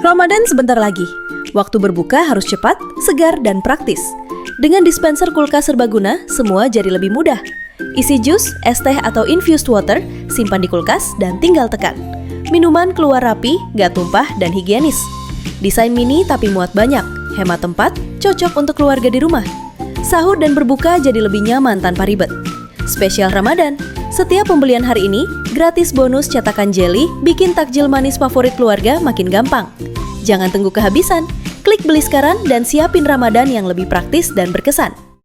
Ramadan sebentar lagi. Waktu berbuka harus cepat, segar, dan praktis. Dengan dispenser kulkas serbaguna, semua jadi lebih mudah. Isi jus, es teh atau infused water, simpan di kulkas dan tinggal tekan. Minuman keluar rapi, gak tumpah, dan higienis. Desain mini tapi muat banyak, hemat tempat, cocok untuk keluarga di rumah. Sahur dan berbuka jadi lebih nyaman tanpa ribet. Spesial Ramadan, setiap pembelian hari ini, gratis bonus cetakan jelly bikin takjil manis favorit keluarga makin gampang. Jangan tunggu kehabisan, klik beli sekarang dan siapin Ramadan yang lebih praktis dan berkesan.